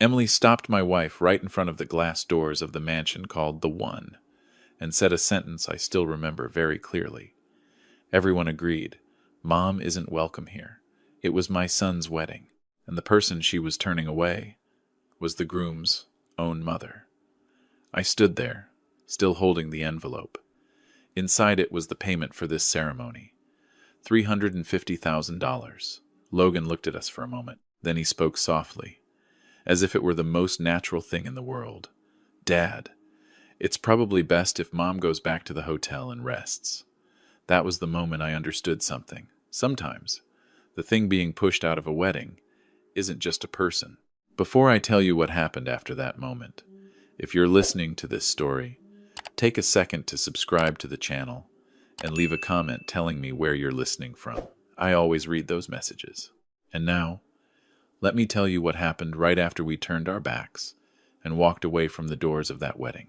Emily stopped my wife right in front of the glass doors of the mansion called The One, and said a sentence I still remember very clearly. Everyone agreed. Mom isn't welcome here. It was my son's wedding, and the person she was turning away was the groom's own mother. I stood there, still holding the envelope. Inside it was the payment for this ceremony. $350,000. Logan looked at us for a moment. Then he spoke softly, as if it were the most natural thing in the world. Dad, it's probably best if Mom goes back to the hotel and rests. That was the moment I understood something. Sometimes, the thing being pushed out of a wedding isn't just a person. Before I tell you what happened after that moment, if you're listening to this story, take a second to subscribe to the channel and leave a comment telling me where you're listening from. I always read those messages. And now, let me tell you what happened right after we turned our backs and walked away from the doors of that wedding.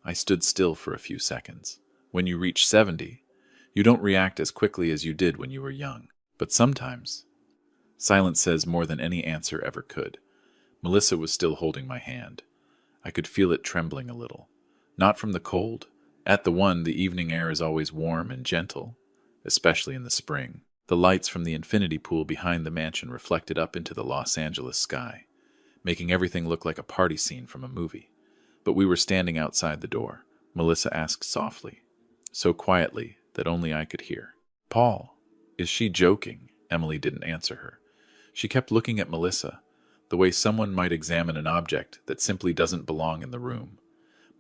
I stood still for a few seconds. When you reach 70, you don't react as quickly as you did when you were young. But sometimes, silence says more than any answer ever could. Melissa was still holding my hand. I could feel it trembling a little. Not from the cold. At The One, the evening air is always warm and gentle, especially in the spring. The lights from the infinity pool behind the mansion reflected up into the Los Angeles sky, making everything look like a party scene from a movie. But we were standing outside the door. Melissa asked softly, so quietly that only I could hear. Paul, is she joking? Emily didn't answer her. She kept looking at Melissa, the way someone might examine an object that simply doesn't belong in the room.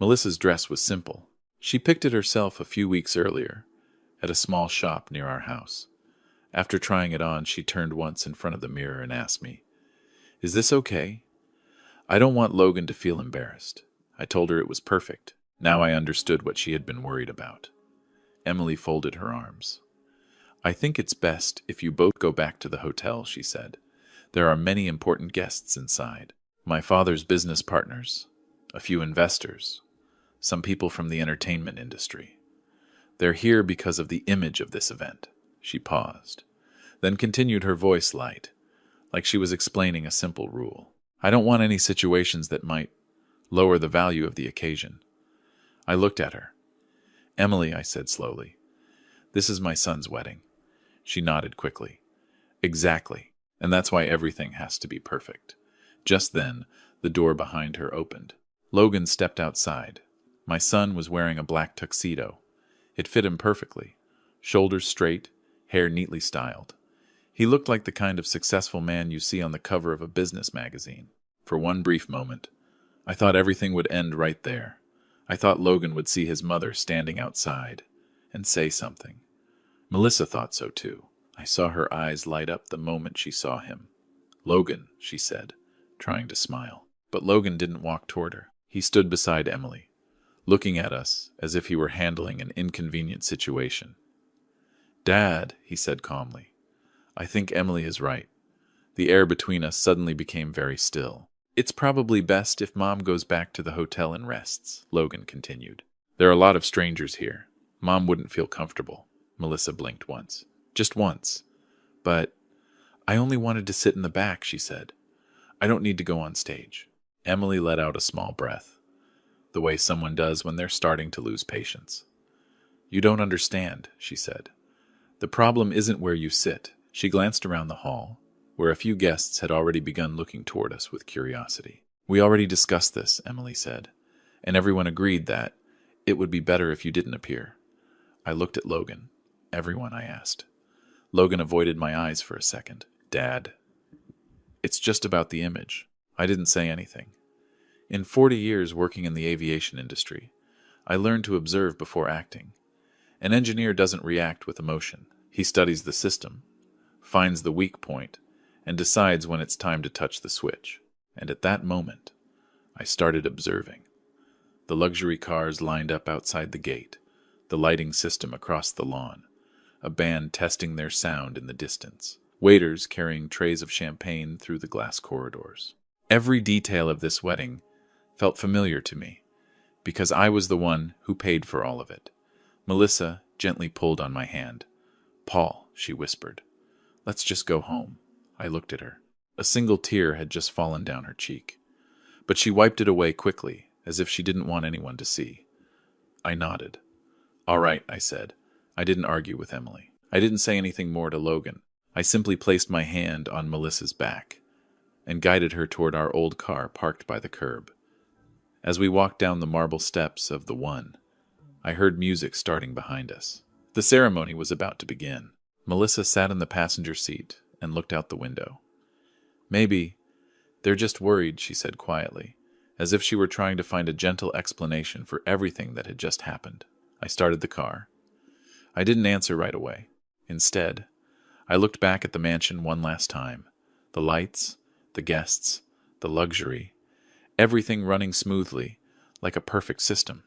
Melissa's dress was simple. She picked it herself a few weeks earlier, at a small shop near our house. After trying it on, she turned once in front of the mirror and asked me, "Is this okay?" I don't want Logan to feel embarrassed. I told her it was perfect. Now I understood what she had been worried about. Emily folded her arms. "I think it's best if you both go back to the hotel," she said. "There are many important guests inside. My father's business partners, a few investors, some people from the entertainment industry. They're here because of the image of this event." She paused, then continued, her voice light, like she was explaining a simple rule. "I don't want any situations that might lower the value of the occasion." I looked at her. "Emily," I said slowly, "this is my son's wedding." She nodded quickly. "Exactly, and that's why everything has to be perfect." Just then, the door behind her opened. Logan stepped outside. My son was wearing a black tuxedo. It fit him perfectly. Shoulders straight, hair neatly styled. He looked like the kind of successful man you see on the cover of a business magazine. For one brief moment, I thought everything would end right there. I thought Logan would see his mother standing outside and say something. Melissa thought so too. I saw her eyes light up the moment she saw him. "Logan," she said, trying to smile. But Logan didn't walk toward her. He stood beside Emily, looking at us as if he were handling an inconvenient situation. "Dad," he said calmly, "I think Emily is right." The air between us suddenly became very still. "It's probably best if Mom goes back to the hotel and rests," Logan continued. "There are a lot of strangers here. Mom wouldn't feel comfortable." Melissa blinked once. "Just once. But I only wanted to sit in the back," she said. "I don't need to go on stage." Emily let out a small breath, the way someone does when they're starting to lose patience. "You don't understand," she said. "The problem isn't where you sit." She glanced around the hall, where a few guests had already begun looking toward us with curiosity. "We already discussed this," Emily said, "and everyone agreed that it would be better if you didn't appear." I looked at Logan. "Everyone?" I asked. Logan avoided my eyes for a second. "Dad, it's just about the image." I didn't say anything. In 40 years working in the aviation industry, I learned to observe before acting. An engineer doesn't react with emotion. He studies the system, finds the weak point, and decides when it's time to touch the switch. And at that moment, I started observing. The luxury cars lined up outside the gate, the lighting system across the lawn, a band testing their sound in the distance, waiters carrying trays of champagne through the glass corridors. Every detail of this wedding felt familiar to me, because I was the one who paid for all of it. Melissa gently pulled on my hand. "Paul," she whispered, "let's just go home." I looked at her. A single tear had just fallen down her cheek. but she wiped it away quickly, as if she didn't want anyone to see. I nodded. All right, I said. I didn't argue with Emily. I didn't say anything more to Logan. I simply placed my hand on Melissa's back and guided her toward our old car parked by the curb. As we walked down the marble steps of the One, I heard music starting behind us. The ceremony was about to begin. Melissa sat in the passenger seat and looked out the window. Maybe they're just worried, she said quietly, as if she were trying to find a gentle explanation for everything that had just happened. I started the car. I didn't answer right away. Instead, I looked back at the mansion one last time. The lights, the guests, the luxury, everything running smoothly, like a perfect system.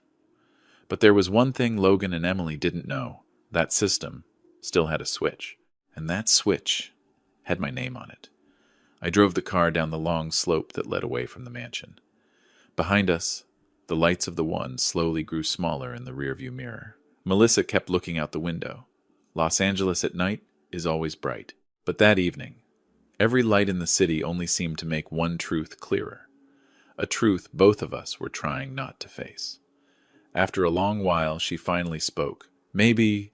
But there was one thing Logan and Emily didn't know. That system still had a switch, and that switch had my name on it. I drove the car down the long slope that led away from the mansion. Behind us, the lights of the One slowly grew smaller in the rearview mirror. Melissa kept looking out the window. Los Angeles at night is always bright. But that evening, every light in the city only seemed to make one truth clearer. A truth both of us were trying not to face. After a long while, she finally spoke. Maybe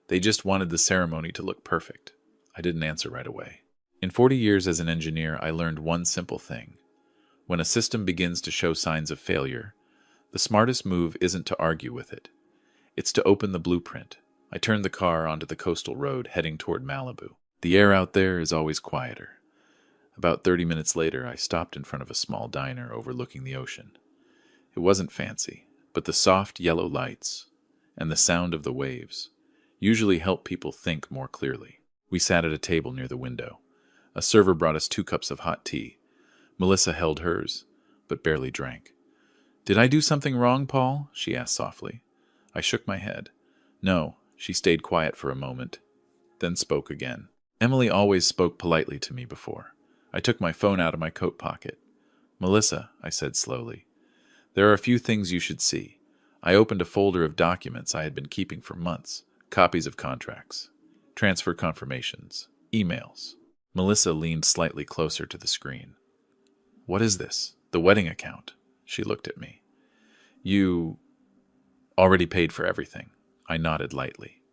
they just wanted the ceremony to look perfect. I didn't answer right away. In 40 years as an engineer, I learned one simple thing. When a system begins to show signs of failure, the smartest move isn't to argue with it. It's to open the blueprint. I turned the car onto the coastal road, heading toward Malibu. The air out there is always quieter. About 30 minutes later, I stopped in front of a small diner overlooking the ocean. It wasn't fancy, but the soft yellow lights and the sound of the waves usually help people think more clearly. We sat at a table near the window. A server brought us 2 cups of hot tea. Melissa held hers, but barely drank. "Did I do something wrong, Paul?" she asked softly. I shook my head. No, she stayed quiet for a moment, then spoke again. Emily always spoke politely to me before. I took my phone out of my coat pocket. "Melissa," I said slowly, "there are a few things you should see." I opened a folder of documents I had been keeping for months, copies of contracts, transfer confirmations, emails. Melissa leaned slightly closer to the screen. "What is this?" "The wedding account." She looked at me. "You already paid for everything." I nodded lightly.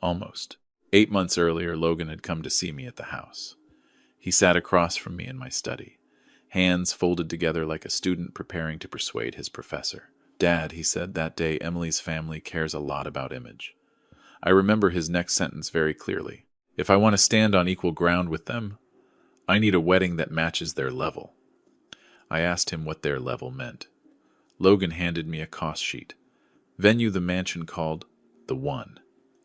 Almost. 8 months earlier, Logan had come to see me at the house. He sat across from me in my study, hands folded together like a student preparing to persuade his professor. "Dad," he said that day, "Emily's family cares a lot about image." I remember his next sentence very clearly. "If I want to stand on equal ground with them, I need a wedding that matches their level." I asked him what their level meant. Logan handed me a cost sheet. Venue the mansion called the One.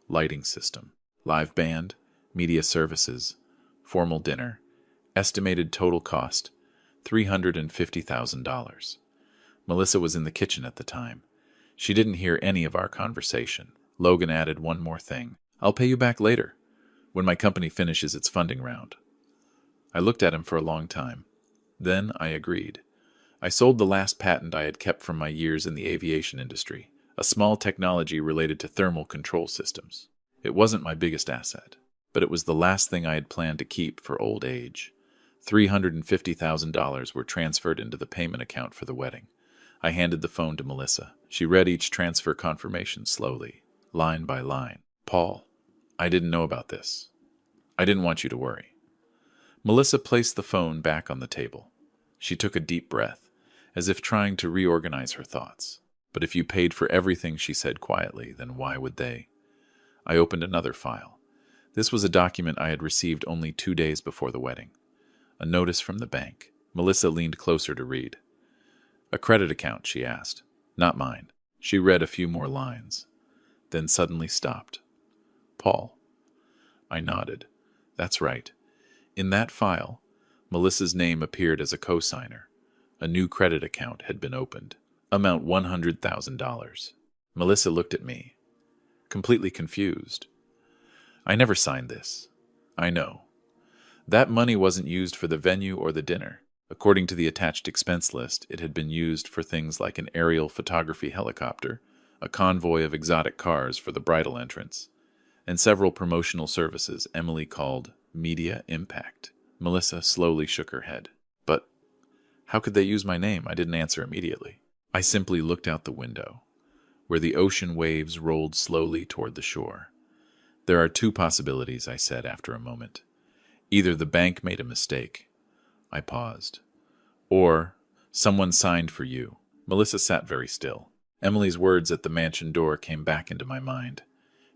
Lighting system, live band, media services, formal dinner. Estimated total cost, $350,000. Melissa was in the kitchen at the time. She didn't hear any of our conversation. Logan added one more thing. "I'll pay you back later, when my company finishes its funding round." I looked at him for a long time. Then I agreed. I sold the last patent I had kept from my years in the aviation industry, a small technology related to thermal control systems. It wasn't my biggest asset, but it was the last thing I had planned to keep for old age. $350,000 were transferred into the payment account for the wedding. I handed the phone to Melissa. She read each transfer confirmation slowly, line by line. "Paul, I didn't know about this. I didn't want you to worry." Melissa placed the phone back on the table. She took a deep breath, as if trying to reorganize her thoughts. "But if you paid for everything," she said quietly, "then why would they?" I opened another file. This was a document I had received only 2 days before the wedding. A notice from the bank. Melissa leaned closer to read. "A credit account?" she asked. "Not mine." She read a few more lines, then suddenly stopped. "Paul." I nodded. "That's right. In that file, Melissa's name appeared as a co-signer. A new credit account had been opened. Amount $100,000. Melissa looked at me, completely confused. "I never signed this." "I know. That money wasn't used for the venue or the dinner. According to the attached expense list, it had been used for things like an aerial photography helicopter, a convoy of exotic cars for the bridal entrance, and several promotional services Emily called Media Impact." Melissa slowly shook her head. "But How could they use my name? I didn't answer immediately. I simply looked out the window, where the ocean waves rolled slowly toward the shore. There are two possibilities, I said after a moment. Either the bank made a mistake. I paused. Or someone signed for you. Melissa sat very still. Emily's words at the mansion door came back into my mind.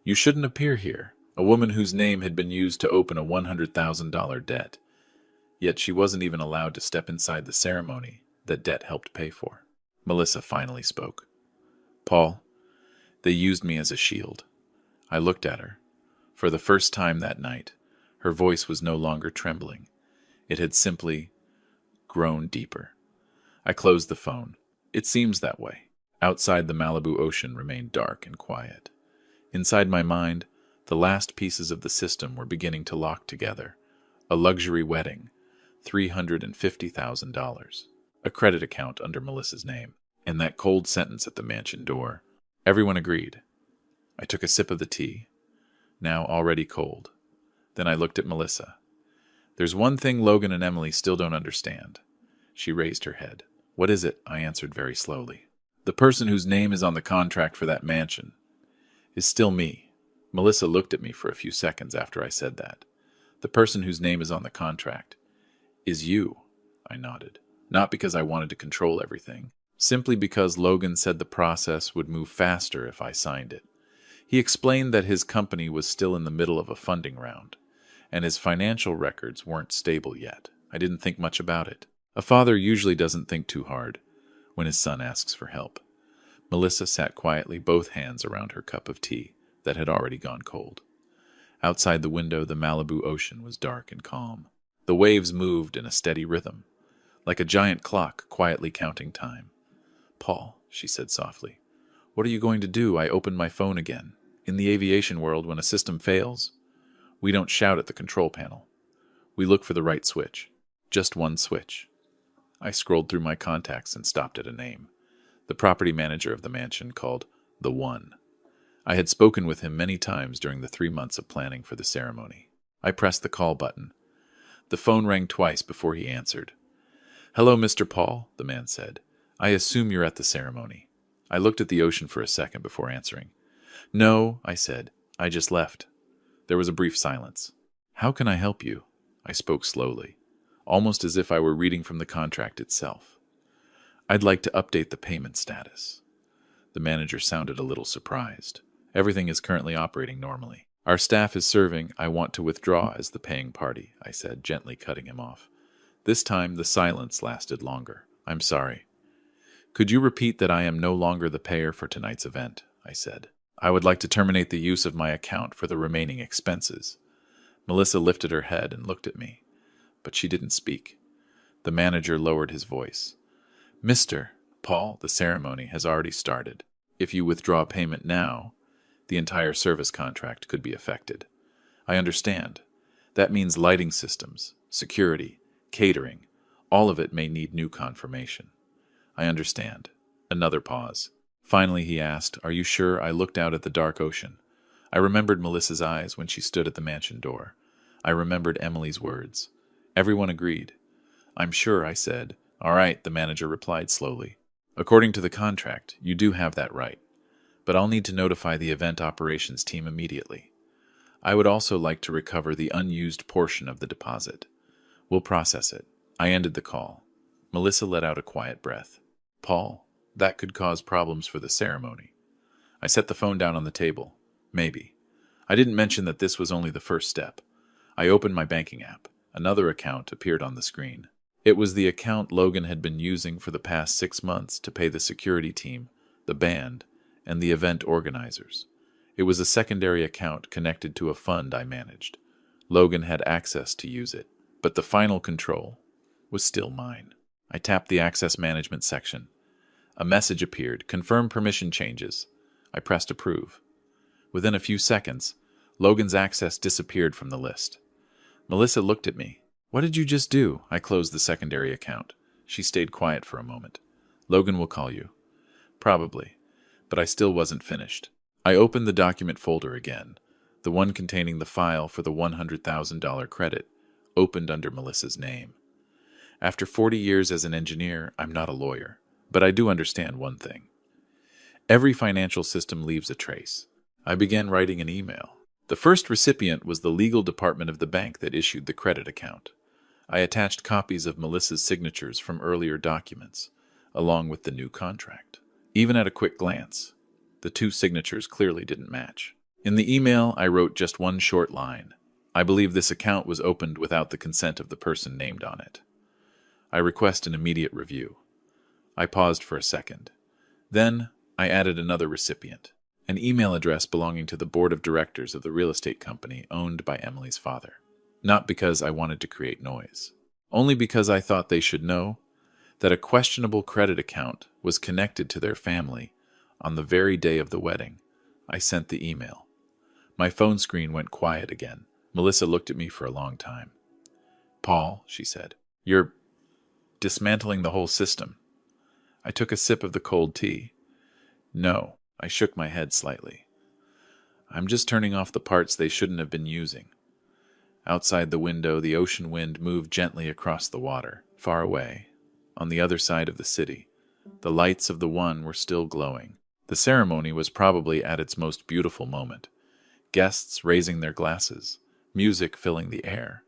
You shouldn't appear here. A woman whose name had been used to open a $100,000 debt. Yet she wasn't even allowed to step inside the ceremony that debt helped pay for. Melissa finally spoke. Paul, they used me as a shield. I looked at her. For the first time that night, her voice was no longer trembling. It had simply grown deeper. I closed the phone. It seems that way. Outside, the Malibu ocean remained dark and quiet. Inside my mind, the last pieces of the system were beginning to lock together. A luxury wedding, $350,000, a credit account under Melissa's name, and that cold sentence at the mansion door. Everyone agreed. I took a sip of the tea, now already cold. Then I looked at Melissa. There's one thing Logan and Emily still don't understand. She raised her head. What is it? I answered very slowly. The person whose name is on the contract for that mansion is still me. Melissa looked at me for a few seconds after I said that. The person whose name is on the contract is you, I nodded. Not because I wanted to control everything, simply because Logan said the process would move faster if I signed it. He explained that his company was still in the middle of a funding round, and his financial records weren't stable yet. I didn't think much about it. A father usually doesn't think too hard when his son asks for help. Melissa sat quietly, both hands around her cup of tea that had already gone cold. Outside the window, the Malibu ocean was dark and calm. The waves moved in a steady rhythm, like a giant clock quietly counting time. Paul, she said softly, what are you going to do? I opened my phone again. In the aviation world, when a system fails, we don't shout at the control panel. We look for the right switch. Just one switch. I scrolled through my contacts and stopped at a name. The property manager of the mansion, called The One. I had spoken with him many times during the 3 months of planning for the ceremony. I pressed the call button. The phone rang twice before he answered. Hello, Mr. Paul, the man said. I assume you're at the ceremony. I looked at the ocean for a second before answering. No, I said. I just left. There was a brief silence. How can I help you? I spoke slowly, almost as if I were reading from the contract itself. I'd like to update the payment status. The manager sounded a little surprised. Everything is currently operating normally. Our staff is serving. I want to withdraw as the paying party, I said, gently cutting him off. This time the silence lasted longer. I'm sorry. Could you repeat that I am no longer the payer for tonight's event? I said. I would like to terminate the use of my account for the remaining expenses. Melissa lifted her head and looked at me, but she didn't speak. The manager lowered his voice. Mr. Paul, the ceremony has already started. If you withdraw payment now, the entire service contract could be affected. I understand. That means lighting systems, security, catering, all of it may need new confirmation. I understand. Another pause. Finally, he asked, Are you sure? I looked out at the dark ocean. I remembered Melissa's eyes when she stood at the mansion door. I remembered Emily's words. Everyone agreed. I'm sure, I said. All right, the manager replied slowly. According to the contract, you do have that right. But I'll need to notify the event operations team immediately. I would also like to recover the unused portion of the deposit. We'll process it. I ended the call. Melissa let out a quiet breath. Paul, that could cause problems for the ceremony. I set the phone down on the table. Maybe. I didn't mention that this was only the first step. I opened my banking app. Another account appeared on the screen. It was the account Logan had been using for the past 6 months to pay the security team, the band, and the event organizers. It was a secondary account connected to a fund I managed. Logan had access to use it, but the final control was still mine. I tapped the access management section. A message appeared, confirm permission changes. I pressed approve. Within a few seconds, Logan's access disappeared from the list. Melissa looked at me. What did you just do? I closed the secondary account. She stayed quiet for a moment. Logan will call you. Probably, but I still wasn't finished. I opened the document folder again, the one containing the file for the $100,000 credit, opened under Melissa's name. After 40 years as an engineer, I'm not a lawyer, but I do understand one thing. Every financial system leaves a trace. I began writing an email. The first recipient was the legal department of the bank that issued the credit account. I attached copies of Melissa's signatures from earlier documents, along with the new contract. Even at a quick glance, the two signatures clearly didn't match. In the email, I wrote just one short line. I believe this account was opened without the consent of the person named on it. I request an immediate review. I paused for a second. Then, I added another recipient, an email address belonging to the board of directors of the real estate company owned by Emily's father. Not because I wanted to create noise, only because I thought they should know that a questionable credit account was connected to their family on the very day of the wedding. I sent the email. My phone screen went quiet again. Melissa looked at me for a long time. "Paul," she said, "you're dismantling the whole system." I took a sip of the cold tea. No, I shook my head slightly. I'm just turning off the parts they shouldn't have been using. Outside the window, the ocean wind moved gently across the water. Far away, on the other side of the city, the lights of the One were still glowing. The ceremony was probably at its most beautiful moment. Guests raising their glasses, music filling the air.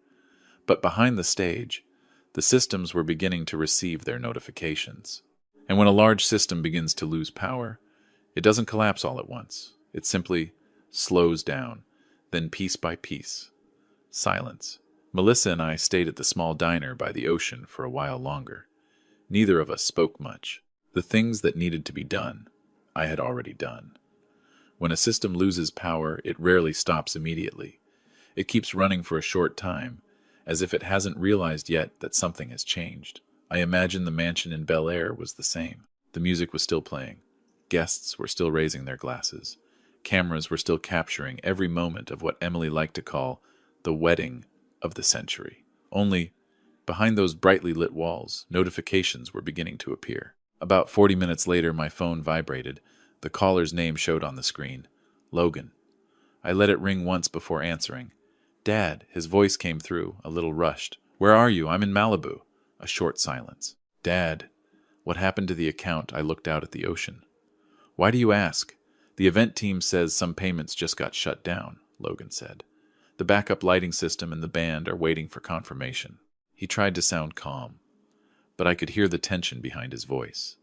But behind the stage, the systems were beginning to receive their notifications. And when a large system begins to lose power, it doesn't collapse all at once. It simply slows down, then piece by piece. Silence. Melissa and I stayed at the small diner by the ocean for a while longer. Neither of us spoke much. The things that needed to be done, I had already done. When a system loses power, it rarely stops immediately. It keeps running for a short time, as if it hasn't realized yet that something has changed. I imagine the mansion in Bel Air was the same. The music was still playing. Guests were still raising their glasses. Cameras were still capturing every moment of what Emily liked to call the wedding of the century. Only, behind those brightly lit walls, notifications were beginning to appear. About 40 minutes later, my phone vibrated. The caller's name showed on the screen. Logan. I let it ring once before answering. "Dad," his voice came through, a little rushed. "Where are you? I'm in Malibu." A short silence. "Dad, what happened to the account?" I looked out at the ocean. "Why do you ask? The event team says some payments just got shut down," Logan said. "The backup lighting system and the band are waiting for confirmation." He tried to sound calm, but I could hear the tension behind his voice.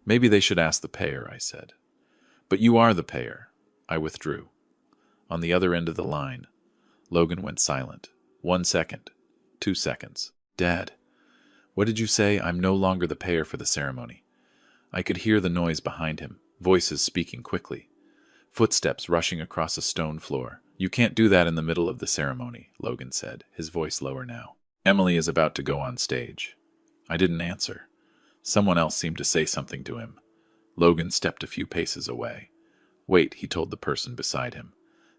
"Maybe they should ask the payer," I said. "But you are the payer." I withdrew. On the other end of the line, Logan went silent. 1 second. 2 seconds. "Dad, what did you say? I'm no longer the payer for the ceremony." I could hear the noise behind him, voices speaking quickly. Footsteps rushing across a stone floor. "You can't do that in the middle of the ceremony," Logan said, his voice lower now. "Emily is about to go on stage." I didn't answer. Someone else seemed to say something to him. Logan stepped a few paces away. "Wait," he told the person beside him.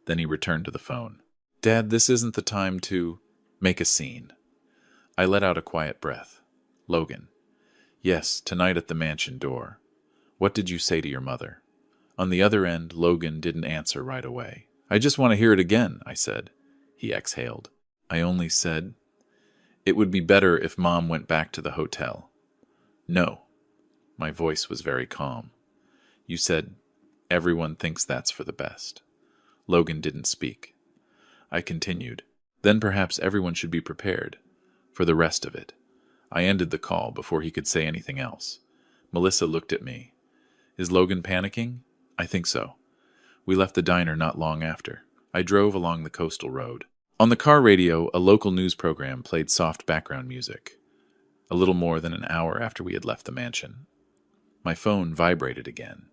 Then he returned to the phone. "Dad, this isn't the time to make a scene." I let out a quiet breath. "Logan." "Yes, tonight at the mansion door. What did you say to your mother?" On the other end, Logan didn't answer right away. "I just want to hear it again," I said. He exhaled. "I only said it would be better if Mom went back to the hotel." "No." My voice was very calm. "You said everyone thinks that's for the best." Logan didn't speak. I continued. "Then perhaps everyone should be prepared for the rest of it." I ended the call before he could say anything else. Melissa looked at me. "Is Logan panicking?" "I think so." We left the diner not long after. I drove along the coastal road. On the car radio, a local news program played soft background music. A little more than an hour after we had left the mansion, my phone vibrated again.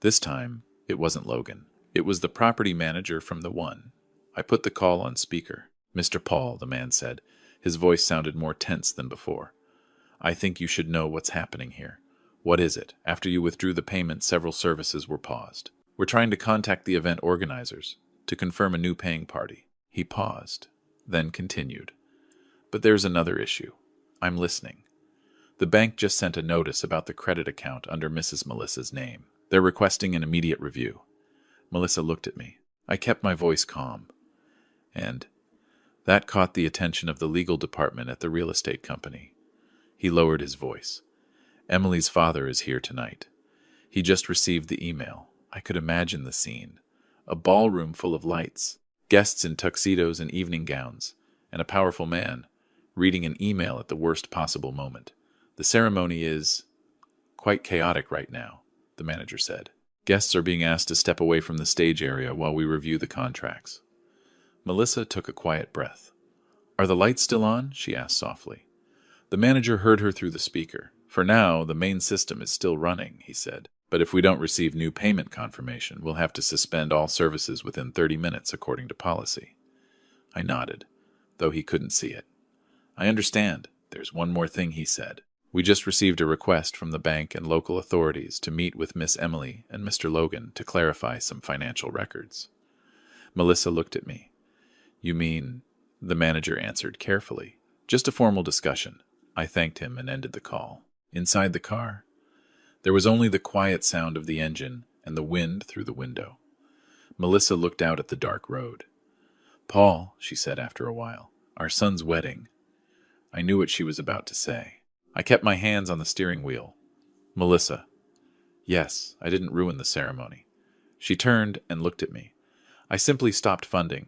This time, it wasn't Logan. It was the property manager from the One. I put the call on speaker. "Mr. Paul," the man said. His voice sounded more tense than before. "I think you should know what's happening here." "What is it?" "After you withdrew the payment, several services were paused. We're trying to contact the event organizers to confirm a new paying party." He paused, then continued. "But there's another issue. I'm listening. The bank just sent a notice about the credit account under Mrs. Melissa's name. They're requesting an immediate review." Melissa looked at me. I kept my voice calm. "And that caught the attention of the legal department at the real estate company. He lowered his voice. Emily's father is here tonight. He just received the email. I could imagine the scene. A ballroom full of lights, guests in tuxedos and evening gowns, and a powerful man reading an email at the worst possible moment. The ceremony is quite chaotic right now, the manager said. Guests are being asked to step away from the stage area while we review the contracts. Melissa took a quiet breath. Are the lights still on? She asked softly. The manager heard her through the speaker. For now, the main system is still running, he said. But if we don't receive new payment confirmation, we'll have to suspend all services within 30 minutes according to policy. I nodded, though he couldn't see it. I understand. There's one more thing, he said. We just received a request from the bank and local authorities to meet with Miss Emily and Mr. Logan to clarify some financial records. Melissa looked at me. You mean, the manager answered carefully. Just a formal discussion. I thanked him and ended the call. Inside the car, there was only the quiet sound of the engine and the wind through the window. Melissa looked out at the dark road. Paul, she said after a while, our son's wedding. I knew what she was about to say. I kept my hands on the steering wheel. Melissa. Yes, I didn't ruin the ceremony. She turned and looked at me. I simply stopped funding.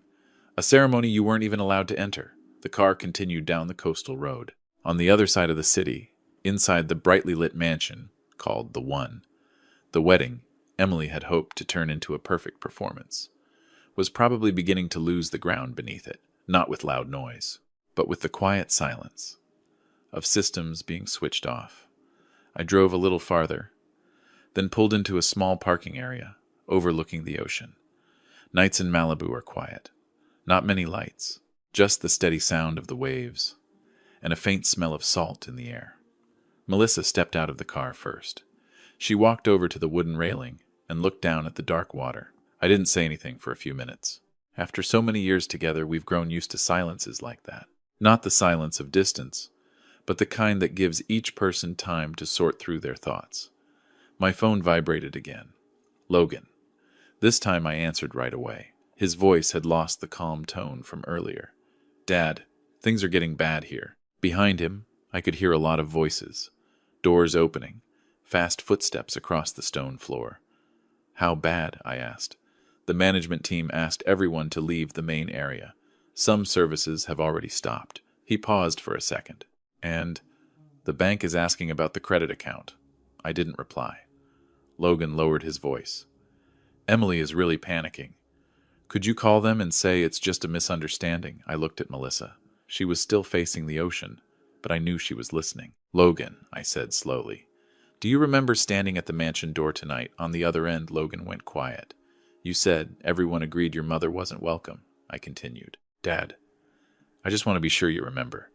A ceremony you weren't even allowed to enter. The car continued down the coastal road. On the other side of the city, inside the brightly lit mansion called The One, the wedding Emily had hoped to turn into a perfect performance was probably beginning to lose the ground beneath it, not with loud noise, but with the quiet silence of systems being switched off. I drove a little farther, then pulled into a small parking area overlooking the ocean. Nights in Malibu are quiet. Not many lights, just the steady sound of the waves and a faint smell of salt in the air. Melissa stepped out of the car first. She walked over to the wooden railing and looked down at the dark water. I didn't say anything for a few minutes. After so many years together, we've grown used to silences like that. Not the silence of distance, but the kind that gives each person time to sort through their thoughts. My phone vibrated again. Logan. This time I answered right away. His voice had lost the calm tone from earlier. Dad, things are getting bad here. Behind him, I could hear a lot of voices. Doors opening. Fast footsteps across the stone floor. How bad? I asked. The management team asked everyone to leave the main area. Some services have already stopped. He paused for a second. And the bank is asking about the credit account. I didn't reply. Logan lowered his voice. Emily is really panicking. Could you call them and say it's just a misunderstanding? I looked at Melissa. She was still facing the ocean, but I knew she was listening. Logan, I said slowly. Do you remember standing at the mansion door tonight? On the other end, Logan went quiet. You said everyone agreed your mother wasn't welcome, I continued. Dad, I just want to be sure you remember.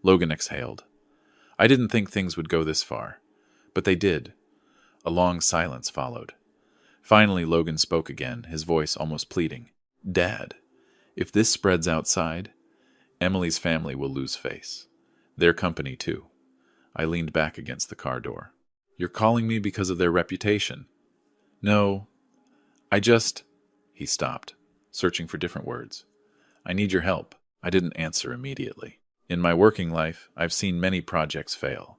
Logan exhaled. I didn't think things would go this far, but they did. A long silence followed. Finally, Logan spoke again, his voice almost pleading. Dad, if this spreads outside, Emily's family will lose face. Their company, too. I leaned back against the car door. You're calling me because of their reputation? No, He stopped, searching for different words. I need your help. I didn't answer immediately. In my working life, I've seen many projects fail.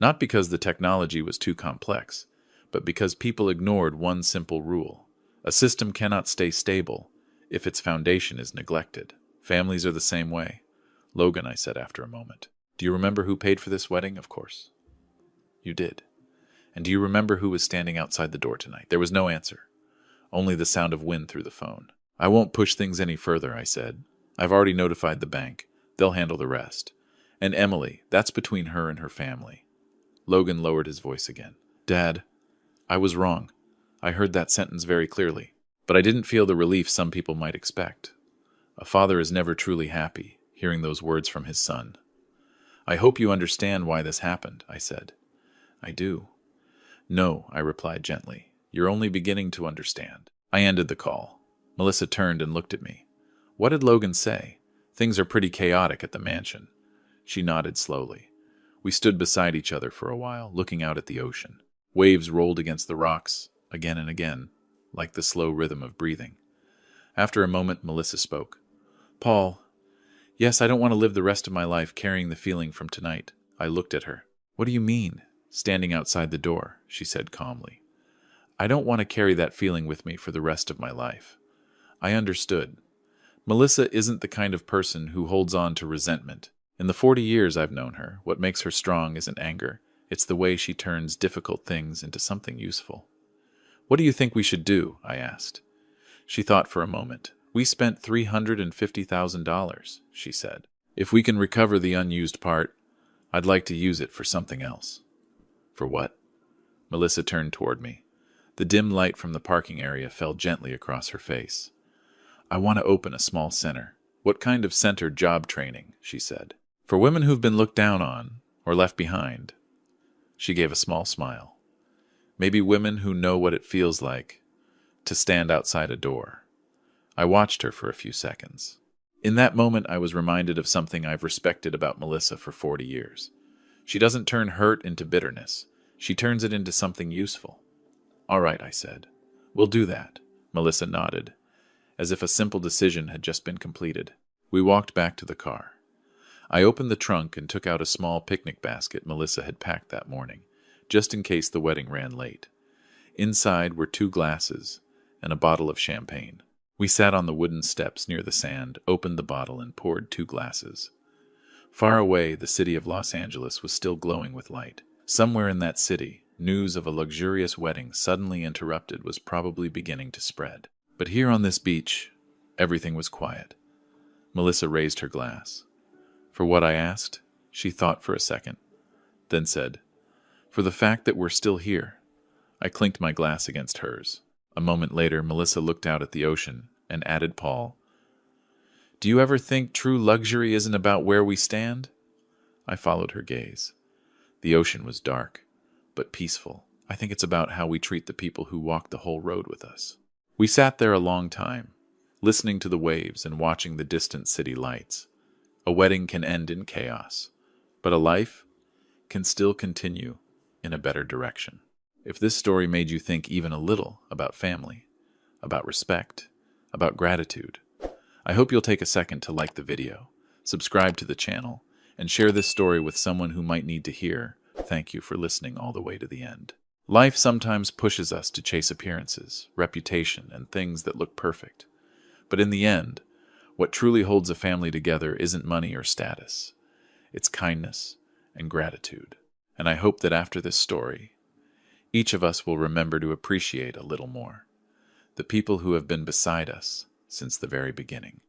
Not because the technology was too complex, but because people ignored one simple rule. A system cannot stay stable if its foundation is neglected. Families are the same way. Logan, I said after a moment. Do you remember who paid for this wedding? Of course. You did. And do you remember who was standing outside the door tonight? There was no answer. Only the sound of wind through the phone. I won't push things any further, I said. I've already notified the bank. They'll handle the rest. And Emily, that's between her and her family. Logan lowered his voice again. Dad, I was wrong. I heard that sentence very clearly. But I didn't feel the relief some people might expect. A father is never truly happy, hearing those words from his son. I hope you understand why this happened, I said. I do. No, I replied gently. You're only beginning to understand. I ended the call. Melissa turned and looked at me. What did Logan say? Things are pretty chaotic at the mansion. She nodded slowly. We stood beside each other for a while, looking out at the ocean. Waves rolled against the rocks, again and again, like the slow rhythm of breathing. After a moment, Melissa spoke. Paul, yes, I don't want to live the rest of my life carrying the feeling from tonight. I looked at her. "What do you mean?" "Standing outside the door," she said calmly. "I don't want to carry that feeling with me for the rest of my life." I understood. Melissa isn't the kind of person who holds on to resentment. In the 40 years I've known her, what makes her strong isn't anger. It's the way she turns difficult things into something useful. "What do you think we should do?" I asked. She thought for a moment. "We spent $350,000, she said. "If we can recover the unused part, I'd like to use it for something else." "For what?" Melissa turned toward me. The dim light from the parking area fell gently across her face. "I want to open a small center." "What kind of center?" "Job training," she said. "For women who've been looked down on or left behind." She gave a small smile. "Maybe women who know what it feels like to stand outside a door." I watched her for a few seconds. In that moment, I was reminded of something I've respected about Melissa for 40 years. She doesn't turn hurt into bitterness. She turns it into something useful. "All right," I said. "We'll do that." Melissa nodded, as if a simple decision had just been completed. We walked back to the car. I opened the trunk and took out a small picnic basket Melissa had packed that morning, just in case the wedding ran late. Inside were 2 glasses and a bottle of champagne. We sat on the wooden steps near the sand, opened the bottle, and poured 2 glasses. Far away, the city of Los Angeles was still glowing with light. Somewhere in that city, news of a luxurious wedding suddenly interrupted was probably beginning to spread. But here on this beach, everything was quiet. Melissa raised her glass. "For what?" I asked. She thought for a second, then said, "For the fact that we're still here." I clinked my glass against hers. A moment later, Melissa looked out at the ocean and added, "Paul, do you ever think true luxury isn't about where we stand?" I followed her gaze. The ocean was dark, but peaceful. "I think it's about how we treat the people who walk the whole road with us." We sat there a long time, listening to the waves and watching the distant city lights. A wedding can end in chaos, but a life can still continue in a better direction. If this story made you think even a little about family, about respect, about gratitude, I hope you'll take a second to like the video, subscribe to the channel, and share this story with someone who might need to hear. Thank you for listening all the way to the end. Life sometimes pushes us to chase appearances, reputation, and things that look perfect. But in the end, what truly holds a family together isn't money or status. It's kindness and gratitude. And I hope that after this story, each of us will remember to appreciate a little more the people who have been beside us since the very beginning.